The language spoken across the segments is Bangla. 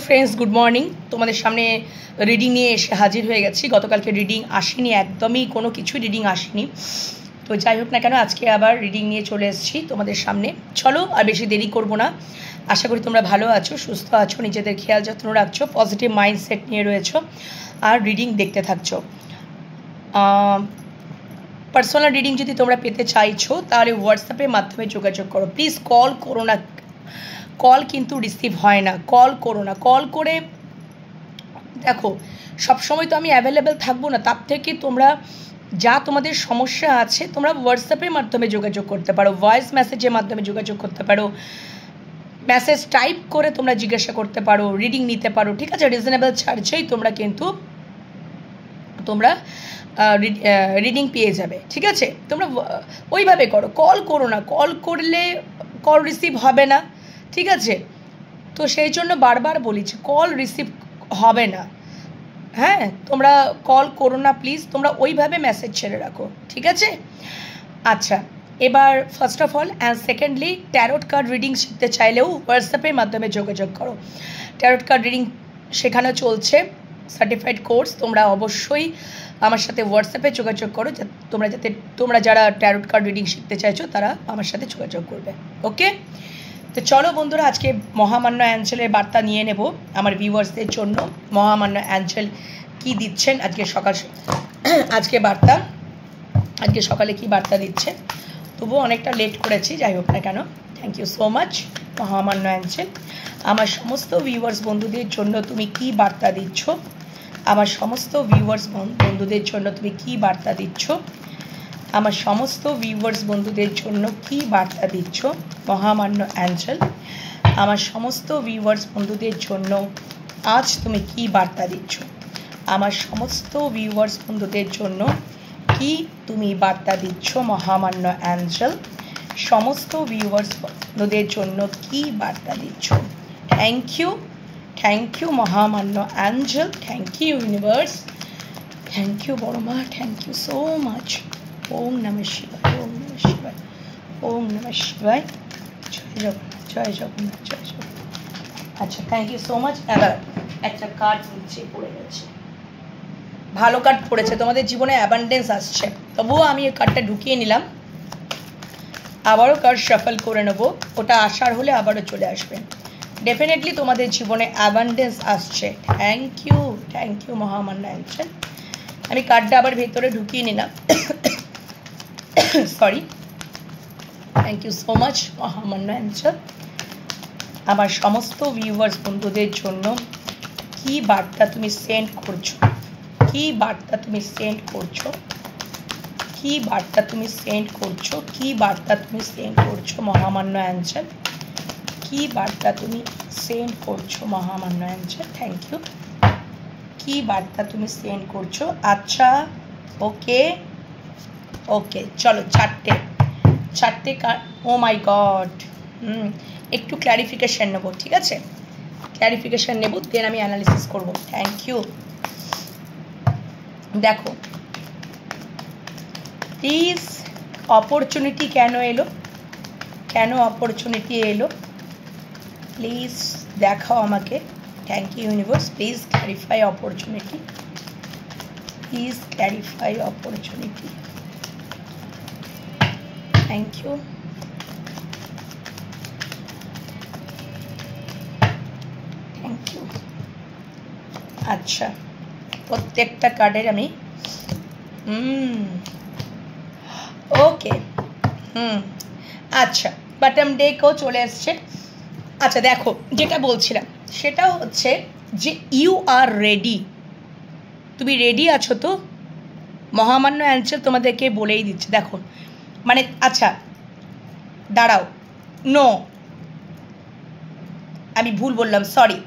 फ्रेंड्स गुड मर्निंग तुम्हारे सामने रिडिंग निये एसे हाजिर हो गेছি গতকালকে रिडिंग आसेনি একদমই কোনো কিছু रिडिंग आसेনি तो যাই হোক না কেন আজকে আবার रिडिंग নিয়ে চলে এসেছি তোমাদের সামনে চলো আর বেশি দেরি করব না আশা করি তোমরা ভালো আছো সুস্থ আছো নিজেদের খেয়াল যত্ন রাখছো পজিটিভ মাইন্ডসেট নিয়ে রয়েছো আর रिडिंग দেখতে থাকছো পার্সোনাল रिडिंग যদি তোমরা পেতে চাইছো তাহলে হোয়াটসঅ্যাপের মাধ্যমে যোগাযোগ করো প্লিজ কল করো না কল কিন্তু রিসিভ হয় না কল করো না কল করে দেখো সব সময় তো আমি অ্যাভেলেবল থাকবো না তার থেকে তোমরা যা তোমাদের সমস্যা আছে তোমরা হোয়াটসঅ্যাপের মাধ্যমে যোগাযোগ করতে পারো ভয়েস মেসেজের মাধ্যমে যোগাযোগ করতে পারো মেসেজ টাইপ করে তোমরা জিজ্ঞাসা করতে পারো রিডিং নিতে পারো ঠিক আছে রিজনেবল চার্জেই তোমরা কিন্তু তোমরা রিডিং পেয়ে যাবে ঠিক আছে তোমরা ওইভাবে করো কল করো না কল করলে কল রিসিভ হবে না ঠিক আছে তো সেই জন্য বারবার বলি যে কল রিসিভ হবে না হ্যাঁ তোমরা কল করো না প্লিজ তোমরা ওইভাবে মেসেজ ছেড়ে রাখো ঠিক আছে আচ্ছা এবার first of all and secondly tarot card reading শিখতে চাইলেও হোয়াটসঅ্যাপের মাধ্যমে যোগাযোগ করো ট্যারোট কার্ড রিডিং শেখানো চলছে সার্টিফাইড কোর্স তোমরা অবশ্যই আমার সাথে হোয়াটসঅ্যাপে যোগাযোগ করো তোমরা যারা ট্যারোট কার্ড রিডিং শিখতে চাইছো তারা আমার সাথে যোগাযোগ করবে ওকে তো চলো বন্ধুরা আজকে মহামান্য অ্যাঞ্জেলের বার্তা নিয়ে নেব আমার ভিউয়ার্সদের জন্য মহামান্য অ্যাঞ্জেল কি দিচ্ছেন আজকে সকালে কি বার্তা দিচ্ছে তবুও অনেকটা লেট করেছি যাই হোক না কেন থ্যাংক ইউ সো মাচ মহামান্য অ্যাঞ্জেল আমার সমস্ত ভিউয়ার্স বন্ধুদের জন্য তুমি কি বার্তা দিচ্ছ আমার সমস্ত ভিউয়ার্স বন্ধুদের জন্য তুমি কি বার্তা দিচ্ছ আমার সমস্ত ভিউয়ার্স বন্ধুদের জন্য কি বার্তা দিচ্ছ মহামান্য অ্যাঞ্জেল আমার সমস্ত ভিউয়ার্স বন্ধুদের জন্য আজ তুমি কি বার্তা দিচ্ছ আমার সমস্ত ভিউয়ার্স বন্ধুদের জন্য কি তুমি বার্তা দিচ্ছ মহামান্য অ্যাঞ্জেল সমস্ত ভিউয়ার্স বন্ধুদের জন্য কি বার্তা দিচ্ছ থ্যাংক ইউ মহামান্য angel thank you universe thank you বড়মা থ্যাংক ইউ সো মাচ ওম নমঃ শিবায় ওম নমঃ শিবায় ওম নমঃ শিবায় জয় জগন্নাথ আচ্ছা থ্যাংক ইউ সো মাচ এবার একটা কার্ড নিচে পড়ে গেছে ভালো কার্ড পড়েছে তোমাদের জীবনে অ্যাবান্ডেন্স আসছে তবুও আমি এই কার্ডটা ঢুকিয়ে নিলাম আবারও কার্ড শাফল করে নেবো ওটা আসার হলে আবারও চলে আসবে ডেফিনেটলি তোমাদের জীবনে অ্যাবান্ডেন্স আসছে থ্যাংক ইউ মহামান্য অ্যাঞ্জেল আমি কার্ডটা আবার ভেতরে ঢুকিয়ে নিলাম sorry thank you so much মহামান্য অ্যাঞ্জেল আমার সমস্ত ভিউয়ার্স বন্ধুদের জন্য কি বার্তা তুমি সেন্ড করছো কি বার্তা তুমি সেন্ড করছো কি বার্তা তুমি সেন্ড করছো কি বার্তা তুমি সেন্ড করছো মহামান্য অ্যাঞ্জেল কি বার্তা তুমি সেন্ড করছো মহামান্য অ্যাঞ্জেল থ্যাংক ইউ কি বার্তা তুমি সেন্ড করছো আচ্ছা ওকে চলো চারটে ও মাই গড একটু ক্ল্যারিফিকেশন নেবো ঠিক আছে ক্ল্যারিফিকেশন নেব দেন আমি অ্যানালিসিস করব থ্যাংক ইউ দেখো প্লিজ অপরচুনিটি কেন অপরচুনিটি এলো প্লিজ দেখাও আমাকে thank you universe please clarify opportunity thank you আচ্ছা প্রত্যেকটা কার্ডের আমি ওকে আচ্ছা বটম ডেকও চলে এসছে আচ্ছা দেখো যেটা বলছিলাম সেটা হচ্ছে যে ইউ আর রেডি তুমি রেডি আছো তো মহামান্য অ্যাঞ্জেল তোমাদেরকে বলেই দিচ্ছে দেখো মানে আচ্ছা দাঁড়াও নো আমি ভুল বললাম sorry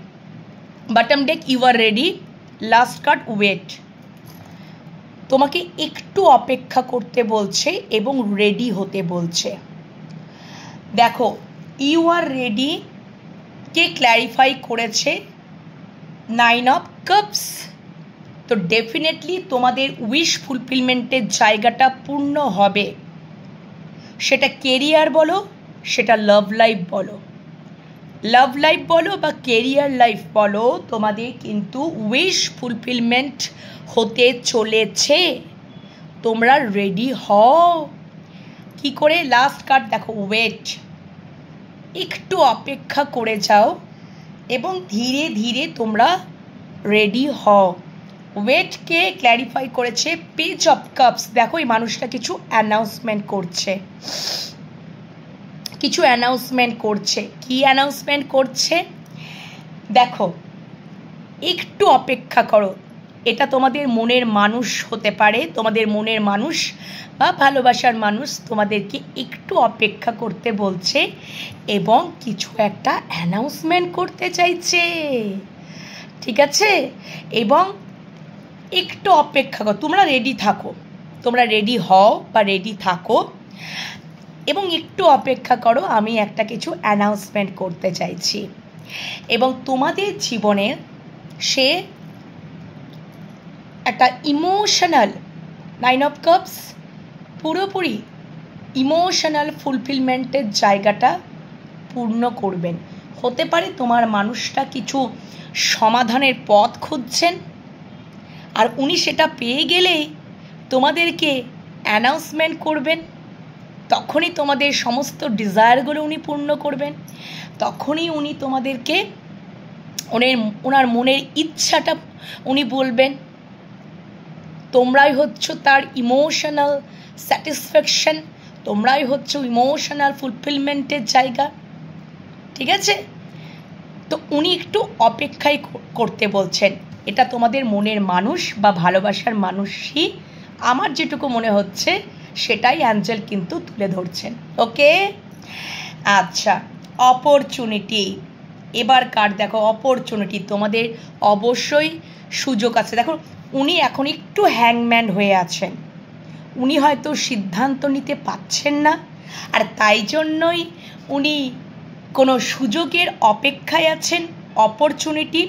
bottom deck you are ready last card wait তোমাকে একটু অপেক্ষা করতে বলছে এবং রেডি হতে বলছে দেখো ইউ আর রেডি কে ক্ল্যারিফাই করেছে 9 অফ কাপস তো ডেফিনেটলি তোমাদের উইশ ফুলফিলমেন্টের জায়গাটা পূর্ণ হবে সেটা কেরিয়ার বলো সেটা লাভ লাইফ বলো লাভ লাইফ বলো বা কেরিয়ার লাইফ বলো, তোমাদের কিন্তু উইশ ফুলফিলমেন্ট হতে চলেছে। তোমরা রেডি হও। কি করে? লাস্ট কার্ড দেখো, ওয়েট। একটু অপেক্ষা করে যাও এবং ধীরে ধীরে তোমরা রেডি হও। ওয়েটকে ক্ল্যারিফাই করেছে পেজ অফ কাপস। দেখো এই মানুষটা কিছু অ্যানাউন্সমেন্ট করছে, কিছু অ্যানাউন্সমেন্ট করছে। কি অ্যানাউন্সমেন্ট করছে দেখো, একটু অপেক্ষা করো। এটা তোমাদের মনের মানুষ হতে পারে, তোমাদের মনের মানুষ বা ভালোবাসার মানুষ তোমাদেরকে একটু অপেক্ষা করতে বলছে এবং কিছু একটা অ্যানাউন্সমেন্ট করতে চাইছে, ঠিক আছে? এবং একটু অপেক্ষা করো, তোমরা রেডি থাকো, তোমরা রেডি হও বা রেডি থাকো এবং একটু অপেক্ষা করো। আমি একটা কিছু অ্যানাউন্সমেন্ট করতে চাইছি এবং তোমাদের জীবনের সে একটা ইমোশনাল, 9 অফ কাপস, পুরোপুরি ইমোশনাল ফুলফিলমেন্টের জায়গাটা পূর্ণ করবেন। হতে পারে তোমার মানুষটা কিছু সমাধানের পথ খুঁজছেন আর উনি সেটা পেয়ে গেলেই তোমাদেরকে অ্যানাউন্সমেন্ট করবেন। তখনই তোমাদের সমস্ত ডিজায়ারগুলো উনি পূর্ণ করবেন, তখনই উনি তোমাদেরকে ওনার মনের ইচ্ছাটা উনি বলবেন। তোমরাই হচ্ছ তার ইমোশনাল স্যাটিসফ্যাকশন, তোমরাই হচ্ছ ইমোশনাল ফুলফিলমেন্টের জায়গা, ঠিক আছে? তো উনি একটু অপেক্ষাই করতে বলছেন। এটা তোমাদের মনের মানুষ বা ভালোবাসার মানুষই, আমার যেটুকু মনে হচ্ছে সেটাই অ্যাঞ্জেল কিন্তু তুলে ধরছেন। ওকে, আচ্ছা, অপরচুনিটি। এবার কার্ড দেখো, অপরচুনিটি। তোমাদের অবশ্যই সুযোগ আছে। দেখো উনি এখন একটু হ্যাংম্যান হয়ে আছেন, উনি হয়তো সিদ্ধান্ত নিতে পারছেন না, আর তাই জন্যই উনি কোনো সুযোগের অপেক্ষায় আছেন, অপরচুনিটি।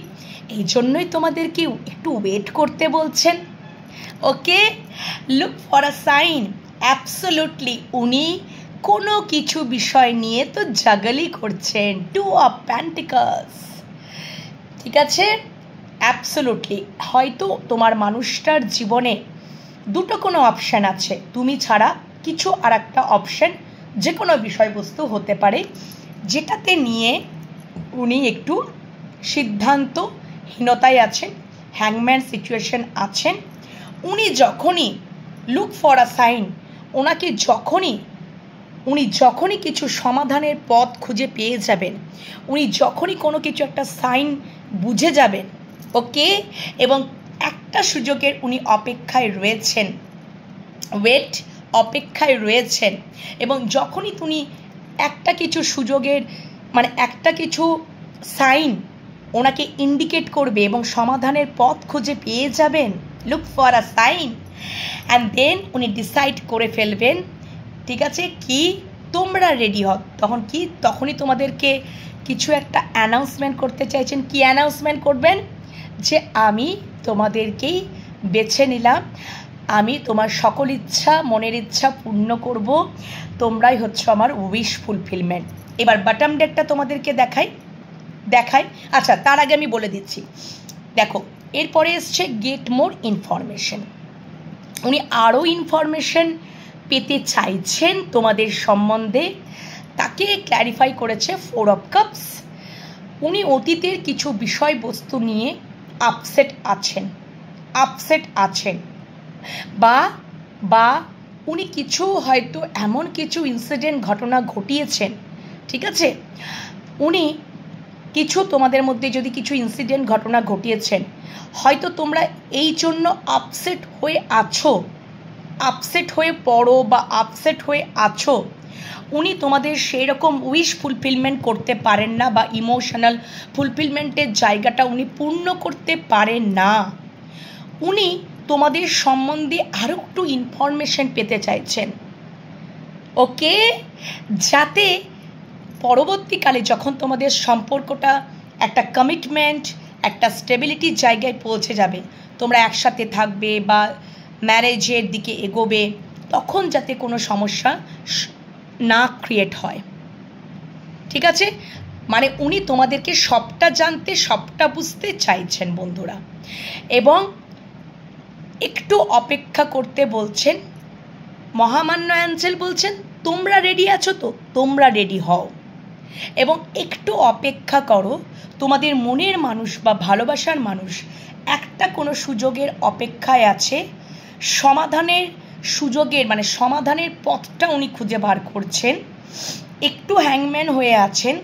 এই জন্যই তোমাদেরকে একটু ওয়েট করতে বলছেন। Okay, look for a sign. Absolutely উনি কোনো কিছু বিষয় নিয়ে তো জাগলই করছেন। 2 অফ পেন্টিকলস, ঠিক আছে? অ্যাবসোলুটলি হয়তো তোমার মানুষটার জীবনে দুটো কোনো অপশান আছে, তুমি ছাড়া কিছু আর একটা অপশান, যে কোনো বিষয়বস্তু হতে পারে, যেটাতে নিয়ে উনি একটু সিদ্ধান্তহীনতায় আছেন, হ্যাংম্যান সিচুয়েশন আছেন। উনি যখনই লুক ফর আ সাইন, উনি যখনই কিছু সমাধানের পথ খুঁজে পেয়ে যাবেন, উনি যখনই কোনো কিছু একটা সাইন বুঝে যাবেন, ওকে, এবং একটা সুযোগের উনি অপেক্ষায় রয়েছেন, ওয়েট, অপেক্ষায় রয়েছেন। এবং যখনই তুমি একটা কিছু সুযোগের একটা কিছু সাইন ওনাকে ইন্ডিকেট করবে এবং সমাধানের পথ খুঁজে পেয়ে যাবেন, look for a sign, and then উনি ডিসাইড করে ফেলবেন, ঠিক আছে, কি তোমরা রেডি হও। তখনই তোমাদেরকে কিছু একটা অ্যানাউন্সমেন্ট করতে চাইছেন। কি অ্যানাউন্সমেন্ট করবেন? যে আমি তোমাদেরকেই বেছে নিলাম, আমি তোমার সকল ইচ্ছা, মনের ইচ্ছা পূর্ণ করব, তোমরাই হচ্ছে আমার উইশ ফুলফিলমেন্ট। এবার বটম ডেকটা তোমাদেরকে দেখাই। আচ্ছা, তার আগে আমি বলে দিচ্ছি, দেখো এরপরে এসছে গেট মোর ইনফরমেশন। উনি আরও ইনফরমেশন পেতে চাইছেন তোমাদের সম্বন্ধে, তাকে ক্ল্যারিফাই করেছে 4 অফ কাপস। উনি অতীতের কিছু বিষয়বস্তু নিয়ে আপসেট আছেন বা উনি কিছু হয়তো এমন কিছু ইনসিডেন্ট ঘটনা ঘটিয়েছেন, ঠিক আছে? উনি কিছু তোমাদের মধ্যে যদি কিছু ইনসিডেন্ট ঘটনা ঘটিয়েছেন, হয়তো তোমরা এই জন্য আপসেট হয়ে পড়ো বা আপসেট হয়ে আছো। উনি তোমাদের সেই রকম উইশ ফুলফিলমেন্ট করতে পারেন না বা ইমোশনাল ফুলফিলমেন্টের জায়গাটা উনি পূর্ণ করতে পারেন না। উনি তোমাদের সম্বন্ধে আরও একটু ইনফরমেশন পেতে চাইছেন, ওকে, যাতে পরবর্তীকালে যখন তোমাদের সম্পর্কটা একটা কমিটমেন্ট, একটা স্টেবিলিটির জায়গায় পৌঁছে যাবে, তোমরা একসাথে থাকবে বা ম্যারেজের দিকে এগোবে, তখন যাতে কোনো সমস্যা না ক্রিয়েট হয়, ঠিক আছে? মানে উনি তোমাদেরকে সবটা জানতে, সবটা বুঝতে চাইছেন বন্ধুরা, এবং একটু অপেক্ষা করতে বলছেন। মহামান্য অ্যাঞ্জেল বলছেন তোমরা রেডি আছো তো, তোমরা রেডি হও এবং একটু অপেক্ষা করো। তোমাদের মনের মানুষ বা ভালোবাসার মানুষ একটা কোনো সুযোগের অপেক্ষায় আছে, সমাধানের সুযোগের মানে সমাধানের পথটা উনি খুঁজে বার করছেন। একটু হ্যাংম্যান হয়ে আছেন,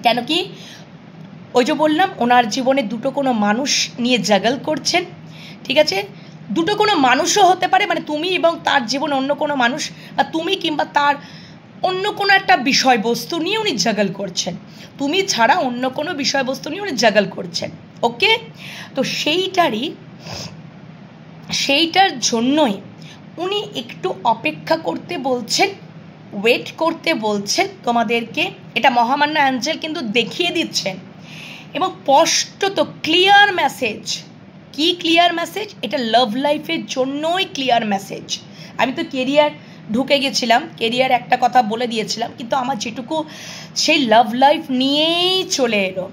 কেন কি ওই যে বললাম ওনার জীবনে দুটো কোনো মানুষ নিয়ে জাগল করছেন, ঠিক আছে? দুটো কোনো মানুষও হতে পারে, মানে তুমি এবং তার জীবনে অন্য কোনো মানুষ, বা তুমি কিংবা তার অন্য কোনো একটা বিষয়বস্তু নিয়ে উনি জাগল করছেন, তুমি ছাড়া অন্য কোনো বিষয়বস্তু নিয়ে উনি জাগল করছেন। ওকে, তো সেইটার জন্যই উনি একটু অপেক্ষা করতে বলছেন, ওয়েট করতে বলছেন তোমাদেরকে। এটা মহামান্য অ্যাঞ্জেল কিন্তু দেখিয়ে দিচ্ছেন এবং স্পষ্টত ক্লিয়ার মেসেজ। কি ক্লিয়ার মেসেজ? এটা লাভ লাইফের জন্যই ক্লিয়ার মেসেজ। আমি তো কেরিয়ার ঢুকে গেছিলাম, কেরিয়ার একটা কথা বলে দিয়েছিলাম, কিন্তু আমার যেটুকু সেই লাভ লাইফ নিয়েই চলে এলো।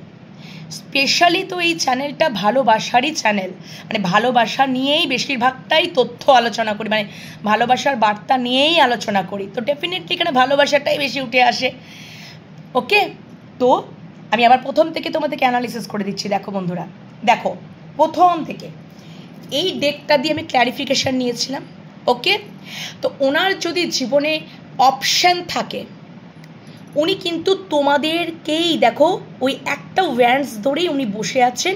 স্পেশালি তো এই চ্যানেলটা ভালোবাসারই চ্যানেল, মানে ভালোবাসা নিয়েই বেশিরভাগটাই তথ্য আলোচনা করি, মানে ভালোবাসার বার্তা নিয়েই আলোচনা করি, তো ডেফিনেটলি এখানে ভালোবাসাটাই বেশি উঠে আসে। ওকে, তো আমি আবার প্রথম থেকে তোমাদেরকে অ্যানালিসিস করে দিচ্ছি। দেখো বন্ধুরা, দেখো প্রথম থেকে এই ডেকটা দিয়ে আমি ক্ল্যারিফিকেশান নিয়েছিলাম। ওকে, তো ওনার যদি জীবনে অপশান থাকে, উনি কিন্তু তোমাদেরকেই দেখো ওই একটা ওয়ান্স ধরেই উনি বসে আছেন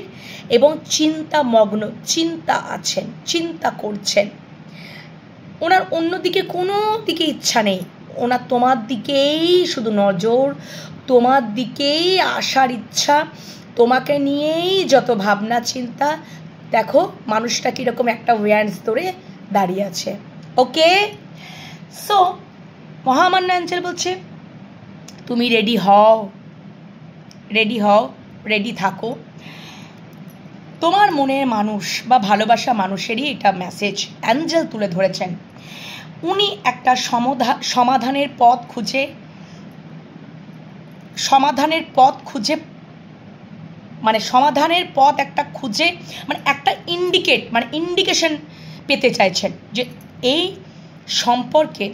এবং চিন্তামগ্ন, চিন্তা আছেন, চিন্তা করছেন। ওনার অন্যদিকে কোনো দিকে ইচ্ছা নেই, ওনার তোমার দিকেই শুধু নজর, তোমার দিকেই আসার ইচ্ছা, তোমাকে নিয়েই যত ভাবনা চিন্তা। দেখো মানুষটা কীরকম একটা ওয়ান্স ধরে দাঁড়িয়ে আছে। ওকে, সো মহামান্য অ্যাঞ্জেল বলছে তুমি রেডি হও, রেডি হও, রেডি থাকো। তোমার মনের মানুষ বা ভালোবাসা মানুষেরই এটা মেসেজ অ্যাঞ্জেল তুলে ধরেছেন। উনি একটা সমাধানের পথ খুঁজে মানে সমাধানের পথ একটা খুঁজে, মানে একটা ইন্ডিকেশন পেতে চাইছেন যে এই সম্পর্কে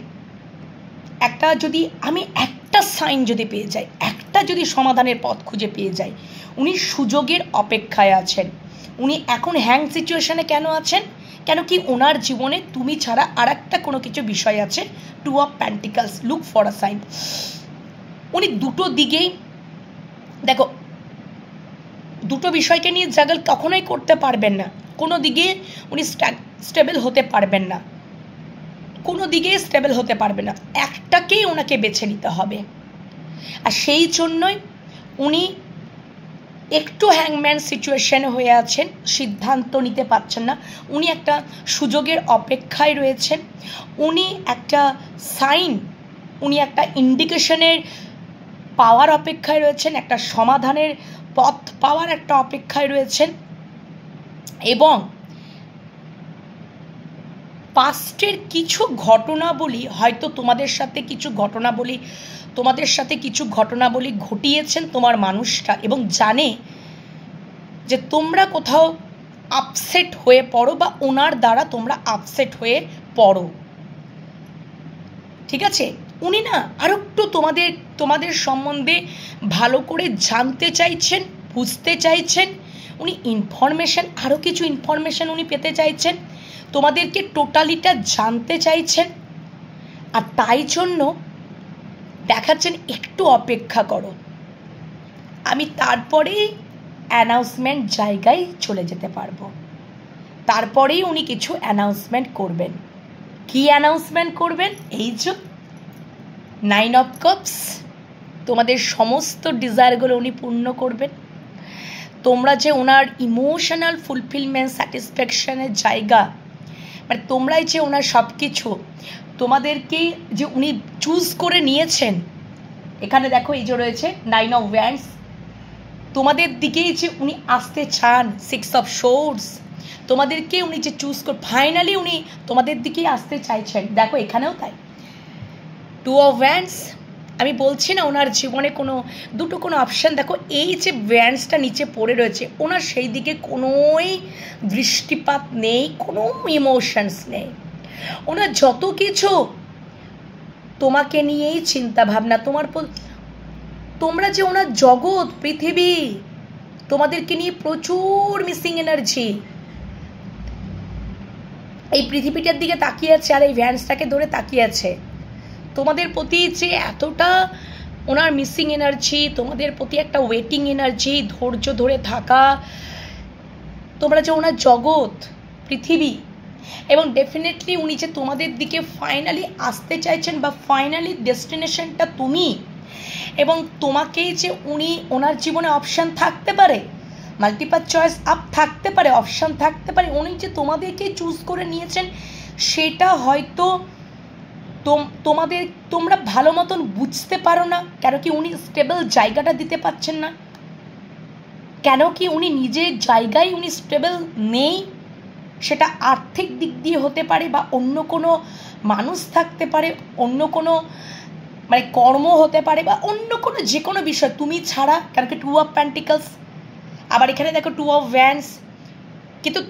একটা যদি আমি একটা সাইন যদি পেয়ে যাই, একটা যদি সমাধানের পথ খুঁজে পেয়ে যাই। উনি সুযোগের অপেক্ষায় আছেন। উনি এখন হ্যাং সিচুয়েশনে কেন আছেন? কেন কি ওনার জীবনে তুমি ছাড়া আর একটা কোনো কিছু বিষয় আছে। 2 of Pentacles, look for a sign. উনি দুটো দিকেই দেখো, দুটো বিষয়কে নিয়ে জাগল কখনোই করতে পারবেন না, কোনো দিকে উনি স্টেবল হতে পারবেন না, কোনো দিকে স্টেবল হতে পারবে না, একটাকেই ওনাকে বেছে নিতে হবে। আর সেই জন্যই উনি একটু হ্যাংম্যান সিচুয়েশনে হয়ে আছেন, সিদ্ধান্ত নিতে পারছেন না। উনি একটা সুযোগের অপেক্ষায় রয়েছেন, উনি একটা সাইন, উনি একটা ইন্ডিকেশনের পাওয়ার অপেক্ষায় রয়েছেন, একটা সমাধানের পথ পাওয়ার একটা অপেক্ষায় রয়েছেন। এবং পাস্টের কিছু ঘটনাবলী, হয়তো তোমাদের সাথে কিছু ঘটনাবলী ঘটিয়েছেন তোমার মানুষটা, এবং জানে যে তোমরা কোথাও আপসেট হয়ে পড়ো বা ওনার দ্বারা তোমরা আপসেট হয়ে পড়ো। ঠিক আছে, উনি না আরও একটু তোমাদের সম্বন্ধে ভালো করে জানতে চাইছেন, বুঝতে চাইছেন। উনি আরও কিছু ইনফরমেশন উনি পেতে চাইছেন, তোমাদেরকে টোটালিটা জানতে চাইছেন। আর তাই জন্য দেখাচ্ছেন একটু অপেক্ষা করো, আমি তারপরেই অ্যানাউন্সমেন্ট জায়গায় চলে যেতে পারবো। তারপরেই উনি কিছু অ্যানাউন্সমেন্ট করবেন। কি অ্যানাউন্সমেন্ট করবেন? এই যে 9 of Cups, তোমাদের সমস্ত ডিজায়ারগুলো উনি পূর্ণ করবেন। তোমরা যে ওনার ইমোশনাল ফুলফিলমেন্ট, স্যাটিসফ্যাকশনের জায়গা, মানে তোমরাই যে ওনার সব কিছু, তোমাদেরকেই যে উনি চুজ করে নিয়েছেন। এখানে দেখো এই যে রয়েছে 9 of Wands, তোমাদের দিকেই যে উনি আসতে চান। 6 of Swords, তোমাদেরকে উনি যে চুজ করে ফাইনালি উনি তোমাদের দিকেই আসতে চাইছেন। দেখো এখানেও তাই। 2 of Wands, আমি বলছি না ওনার জীবনে দুটো কোনো অপশান, দেখো এই যে ব্যান্ডসটা নিচে পড়ে রয়েছে, ওনার সেই দিকে কোনোই দৃষ্টিপাত নেই, কোনো ইমোশনস নেই। ওনার যত কিছু তোমাকে নিয়েই চিন্তা ভাবনা, তোমরা যে ওনার জগৎ, পৃথিবী, তোমাদেরকে নিয়ে প্রচুর মিসিং এনার্জি। এই পৃথিবীটার দিকে তাকিয়ে আছে আর এই ভ্যান্সটাকে ধরে তাকিয়ে আছে। তোমাদের প্রতি যে এতটা ওনার মিসিং এনার্জি, তোমাদের প্রতি একটা ওয়েটিং এনার্জি, ধৈর্য ধরে থাকা, তোমরা যে ওনার জগৎ, পৃথিবী, এবং ডেফিনেটলি উনি যে তোমাদের দিকে ফাইনালি আসতে চাইছেন বা ফাইনালি ডেস্টিনেশনটা তুমি, এবং তোমাকেই যে উনি ওনার জীবনে অপশান থাকতে পারে, মাল্টিপাল চয়েস আপ থাকতে পারে, অপশান থাকতে পারে, উনি যে তোমাদেরকে চুজ করে নিয়েছেন সেটা হয়তো তোমরা ভালো মতন বুঝতে পারো না। কেন কি উনি স্টেবল জায়গাটা দিতে পারছেন না? কেন কি উনি নিজের জায়গায় উনি স্টেবল নেই? সেটা আর্থিক দিক দিয়ে হতে পারে, বা অন্য কোনো মানুষ থাকতে পারে, অন্য কোনো মানে কর্ম হতে পারে, বা অন্য কোনো যে কোনো বিষয় তুমি ছাড়া। কেন কি 2 অফ পেন্টিকলস, আবার এখানে দেখো 2 অফ ভ্যান্স। কিন্তু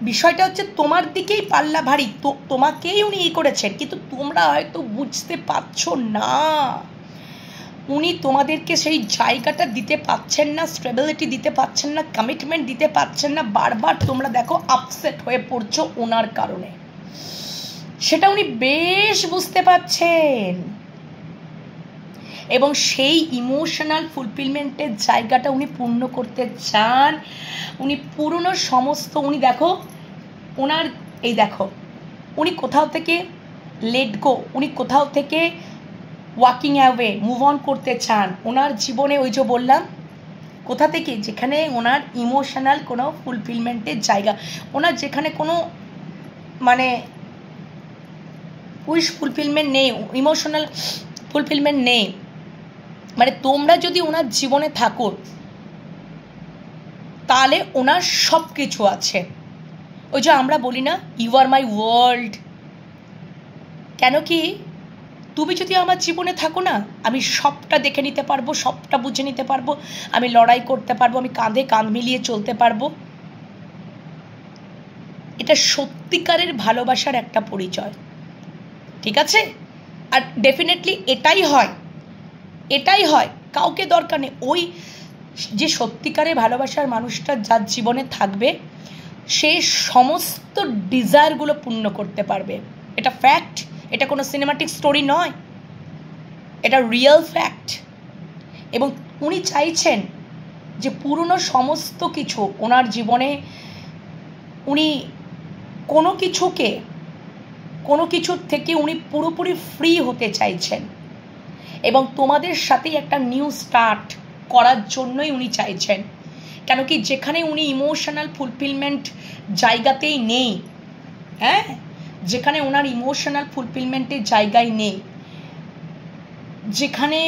বিষয়টা হচ্ছে তোমার দিকেই পাল্লা ভারী, তোমাকেই উনি করেছেন, কিন্তু তোমরা হয়তো বুঝতে পারছো না। উনি তোমাদেরকে সেই জায়গাটা দিতে পারছেন না, স্টেবিলিটি দিতে পারছেন না, কমিটমেন্ট দিতে পারছেন না। বারবার তোমরা দেখো আপসেট হয়ে পড়ছো ওনার কারণে, সেটা উনি বেশ বুঝতে পারছেন। এবং সেই ইমোশনাল ফুলফিলমেন্টের জায়গাটা উনি পূর্ণ করতে চান। উনি পুরনো সমস্ত, উনি দেখো ওনার এই দেখো, উনি কোথাও থেকে লেট গো, উনি কোথাও থেকে ওয়াকিং অ্যাওয়ে, মুভ অন করতে চান ওনার জীবনে। ওই যে বললাম, কোথা থেকে, যেখানে ওনার ইমোশনাল কোনো ফুলফিলমেন্টের জায়গা, ওনার যেখানে কোনো মানে উইশ ফুলফিলমেন্ট নেই, ইমোশনাল ফুলফিলমেন্ট নেই। মানে তোমরা যদি ওনার জীবনে থাকো তাহলে ওনার সব কিছু আছে। ওই যে আমরা বলি না, ইউ আর মাই ওয়ার্ল্ড। কেন কি তুমি যদি আমার জীবনে থাকো না, আমি সবটা দেখে নিতে পারবো, সবটা বুঝে নিতে পারবো, আমি লড়াই করতে পারবো, আমি কাঁধে কাঁধ মিলিয়ে চলতে পারবো। এটা সত্যিকারের ভালোবাসার একটা পরিচয়, ঠিক আছে? আর ডেফিনেটলি এটাই হয়, এটাই হয়, কাউকে দরকার নেই। ওই যে সত্যিকারের ভালোবাসার মানুষটা যার জীবনে থাকবে, সে সমস্ত ডিজায়ারগুলো পূর্ণ করতে পারবে। এটা ফ্যাক্ট, এটা কোনো সিনেমাটিক স্টোরি নয়, এটা রিয়েল ফ্যাক্ট। এবং উনি চাইছেন যে পুরনো সমস্ত কিছু ওনার জীবনে, উনি কোনো কিছুর থেকে উনি পুরোপুরি ফ্রি হতে চাইছেন, এবং তোমাদের সাথেই একটা নিউ স্টার্ট করার জন্যই উনি চাইছেন। কেন কি যেখানে উনি ইমোশনাল ফুলফিলমেন্ট জায়গাতেই নেই, হ্যাঁ, যেখানে ওনার ইমোশনাল ফুলফিলমেন্টের জায়গায় নেই, যেখানে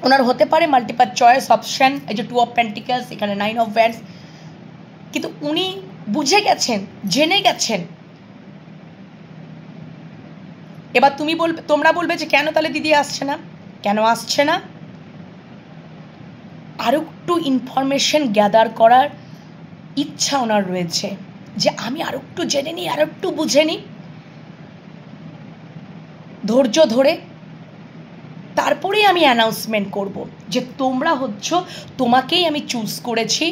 ওনার হতে পারে মাল্টিপাল চয়েস অপশান, এই যে 2 অফ পেন্টিকলস, এখানে 9 অফ ভ্যান্স, কিন্তু উনি বুঝে গেছেন, জেনে গেছেন। এবার তোমরা বলবে যে কেন তাহলে দিদি আসছে না? কেন আসছে না? আরও একটু ইনফরমেশন গ্যাদার করার ইচ্ছা ওনার রয়েছে, যে আমি আরও একটু জেনে নিই, আরও একটু বুঝে নিই, ধৈর্য ধরে তারপরেই আমি অ্যানাউন্সমেন্ট করব যে তোমরা হচ্ছ, তোমাকেই আমি চুজ করেছি,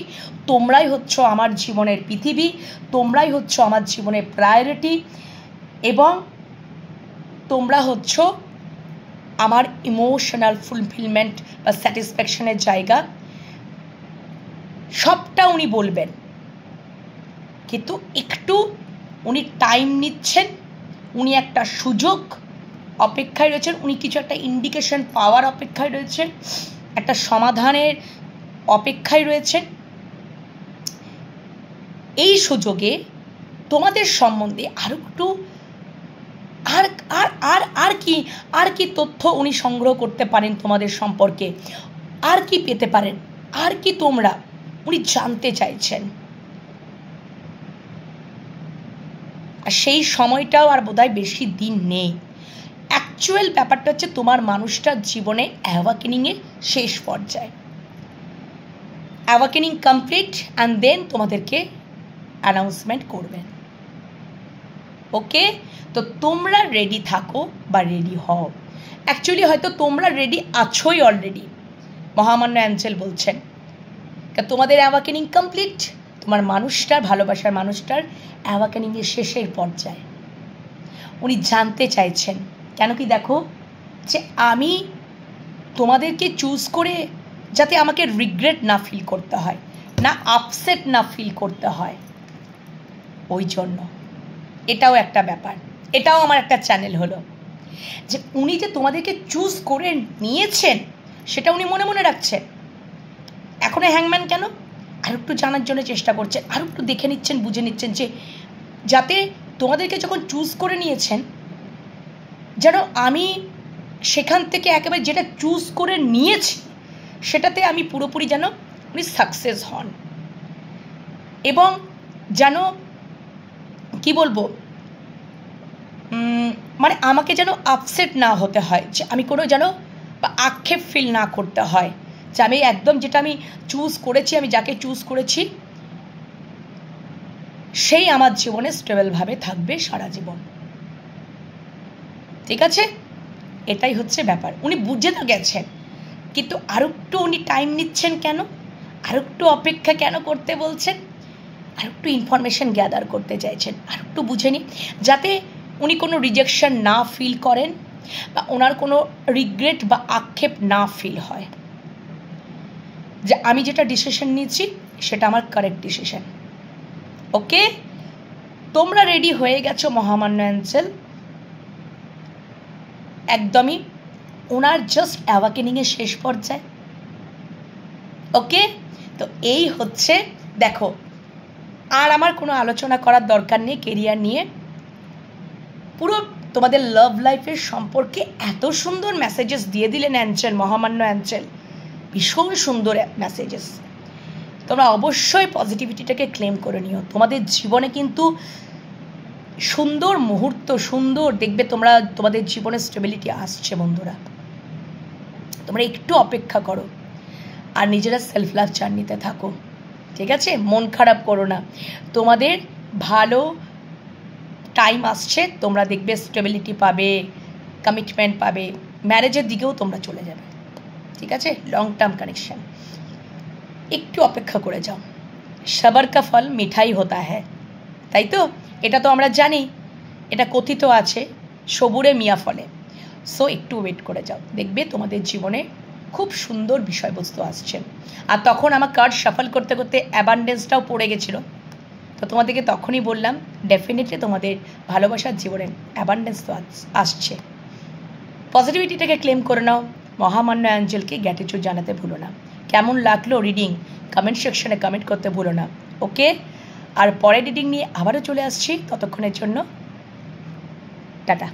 তোমরাই হচ্ছ আমার জীবনের পৃথিবী, তোমরাই হচ্ছ আমার জীবনের প্রায়োরিটি, এবং তোমরা হচ্ছ আমার ইমোশনাল ফুলফিলমেন্ট বা স্যাটিসফ্যাকশনের জায়গা। সবটা উনি বলবেন, কিন্তু একটু উনি টাইম নিচ্ছেন, উনি একটা সুযোগ অপেক্ষায় রয়েছেন, উনি কিছু একটা ইন্ডিকেশন পাওয়ার অপেক্ষায় রয়েছেন, একটা সমাধানের অপেক্ষায় রয়েছেন। এই সুযোগে তোমাদের সম্বন্ধে আরও একটু আর কি তথ্য উনি সংগ্রহ করতে পারেন তোমাদের সম্পর্কে, আর কি পেতে পারেন, আর কি তোমরা উনি জানতে চাইছেন। আর সেই সময়টাও আর বোধহয় বেশি দিন নেই। অ্যাকচুয়াল ব্যাপারটা হচ্ছে তোমার মানুষটার জীবনে অ্যাওয়াকেনিংয়ের শেষ পর্যায়ে, অ্যাওয়াকেনিং কমপ্লিট অ্যান্ড দেন তোমাদেরকে অ্যানাউন্সমেন্ট করবেন। ওকে, তো তোমরা রেডি থাকো বা রেডি হও। অ্যাকচুয়ালি হয়তো তোমরা রেডি আছোই অলরেডি, মহামান্য অ্যাঞ্জেল বলছেন, তোমাদের অ্যাওয়াকেনিং কমপ্লিট, তোমার মানুষটার, ভালোবাসার মানুষটার অ্যাওয়াকেনিংয়ের শেষের পর্যায়ে। উনি জানতে চাইছেন, কেন কি দেখো, যে আমি তোমাদেরকে চুজ করে যাতে আমাকে রিগ্রেট না ফিল করতে হয়, না আপসেট না ফিল করতে হয়, ওই জন্য। এটাও একটা ব্যাপার, এটাও আমার একটা চ্যানেল হলো, যে উনি যে তোমাদেরকে চুজ করে নিয়েছেন সেটা উনি মনে মনে রাখছেন। এখনো হ্যাংম্যান কেন, আর একটু জানার জন্য চেষ্টা করছেন, আর একটু দেখে নিচ্ছেন, বুঝে নিচ্ছেন, যে যাতে তোমাদেরকে যখন চুজ করে নিয়েছেন যেন আমি সেখান থেকে একেবারে যেটা চুজ করে নিয়েছি সেটাতে আমি পুরোপুরি যেন উনি সাকসেস হন, এবং যেন কি বলবো, মানে আমাকে যেন আপসেট না হতে হয়, যে আমি কোনো যেন বা আক্ষেপ ফিল না করতে হয়, যে আমি একদম যেটা আমি চুজ করেছি, আমি যাকে চুজ করেছি সেই আমার জীবনে স্টেবলভাবে থাকবে সারা জীবন। ঠিক আছে, এটাই হচ্ছে ব্যাপার। উনি বুঝে তো গেছেন, কিন্তু আর একটু উনি টাইম নিচ্ছেন কেন, আর একটু অপেক্ষা কেন করতে বলছেন, আর একটু ইনফরমেশন গ্যাদার করতে চাইছেন, আর একটু বুঝে নিন, যাতে উনি কোনো রিজেকশন না ফিল করেন বা ওনার কোনো রিগ্রেট বা আক্ষেপ না ফিল হয়, যে আমি যেটা ডিসিশন নিয়েছি সেটা আমার কারেক্ট ডিসিশন। ওকে, তোমরা রেডি হয়ে গেছো মহামান্য অ্যাঞ্জেল, একদমই ওনার জাস্ট অ্যাওয়াকেনিংয়ের শেষ পর্যায়ে। ওকে, তো এই হচ্ছে, দেখো আর আমার কোনো আলোচনা করার দরকার নেই কেরিয়ার নিয়ে। পুরো তোমাদের লাভ লাইফের সম্পর্কে এত সুন্দর মেসেজেস দিয়ে দিলেন অ্যাঞ্জেল, মহামান্য অ্যাঞ্জেল, ভীষণ সুন্দর মেসেজেস। তোমরা অবশ্যই পজিটিভিটিটাকে ক্লেম করে নিও। তোমাদের জীবনে কিন্তু সুন্দর মুহূর্ত, সুন্দর দেখবে তোমরা, তোমাদের জীবনে স্টেবিলিটি আসছে বন্ধুরা। তোমরা একটু অপেক্ষা করো আর নিজেরা সেলফ লাভ জার্নিতে থাকো। ঠিক আছে, মন খারাপ করো না, তোমাদের ভালো টাইম আসছে, তোমরা দেখবে স্টেবিলিটি পাবে, কমিটমেন্ট পাবে, ম্যারেজের দিকেও তোমরা চলে যাবে। ঠিক আছে, লং টার্ম কানেকশন, একটু অপেক্ষা করে যাও। সবার কা ফল মিঠাই হতা হ্যায়, তাই তো? এটা তো আমরা জানি, এটা কথিত আছে, সবুরে মিয়া ফলে। সো একটু ওয়েট করে যাও, দেখবে তোমাদের জীবনে খুব সুন্দর বিষয়বস্তু আসছে। আর তখন আমার কার্ড শাফল করতে করতে অ্যাবান্ডেন্সটাও পড়ে গেছিলো, তো তোমাদেরকে তখনই বললাম ডেফিনেটলি তোমাদের ভালোবাসার জীবনে অ্যাবান্ডেন্স তো আসছে। পজিটিভিটিটাকে ক্লেম করে নাও, মহামান্য অ্যাঞ্জেলকে গ্র্যাটিটিউড জানাতে ভুলো না। কেমন লাগলো রিডিং কমেন্ট সেকশনে কমেন্ট করতে ভুলো না। ওকে, আর পরের রিডিং নিয়ে আবারও চলে আসছি, ততক্ষণের জন্য টাটা।